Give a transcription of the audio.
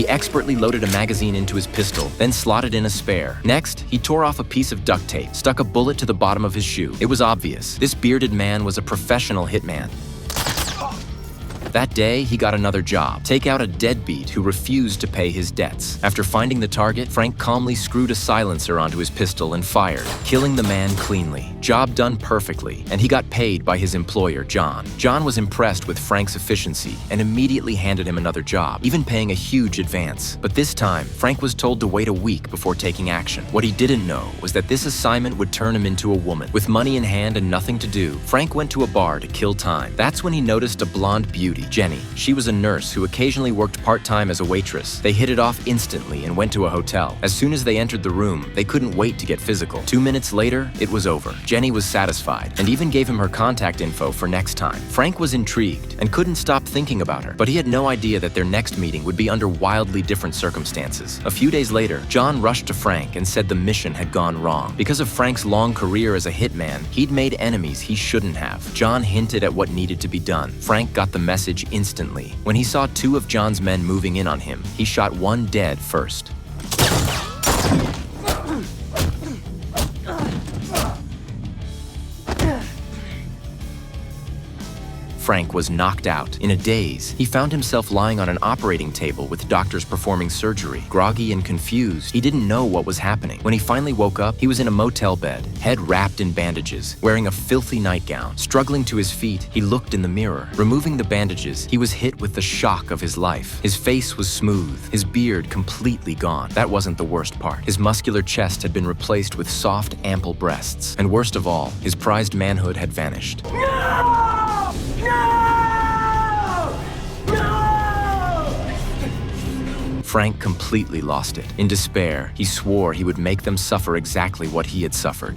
He expertly loaded a magazine into his pistol, then slotted in a spare. Next, he tore off a piece of duct tape, stuck a bullet to the bottom of his shoe. It was obvious. This bearded man was a professional hitman. That day, he got another job: take out a deadbeat who refused to pay his debts. After finding the target, Frank calmly screwed a silencer onto his pistol and fired, killing the man cleanly. Job done perfectly, and he got paid by his employer, John. John was impressed with Frank's efficiency and immediately handed him another job, even paying a huge advance. But this time, Frank was told to wait a week before taking action. What he didn't know was that this assignment would turn him into a woman. With money in hand and nothing to do, Frank went to a bar to kill time. That's when he noticed a blonde beauty, Jenny. She was a nurse who occasionally worked part-time as a waitress. They hit it off instantly and went to a hotel. As soon as they entered the room, they couldn't wait to get physical. 2 minutes later, it was over. Jenny was satisfied and even gave him her contact info for next time. Frank was intrigued and couldn't stop thinking about her, but he had no idea that their next meeting would be under wildly different circumstances. A few days later, John rushed to Frank and said the mission had gone wrong. Because of Frank's long career as a hitman, he'd made enemies he shouldn't have. John hinted at what needed to be done. Frank got the message instantly. When he saw 2 of John's men moving in on him, he shot one dead first. Frank was knocked out. In a daze, he found himself lying on an operating table with doctors performing surgery. Groggy and confused, he didn't know what was happening. When he finally woke up, he was in a motel bed, head wrapped in bandages, wearing a filthy nightgown. Struggling to his feet, he looked in the mirror. Removing the bandages, he was hit with the shock of his life. His face was smooth, his beard completely gone. That wasn't the worst part. His muscular chest had been replaced with soft, ample breasts. And worst of all, his prized manhood had vanished. Frank completely lost it. In despair, he swore he would make them suffer exactly what he had suffered.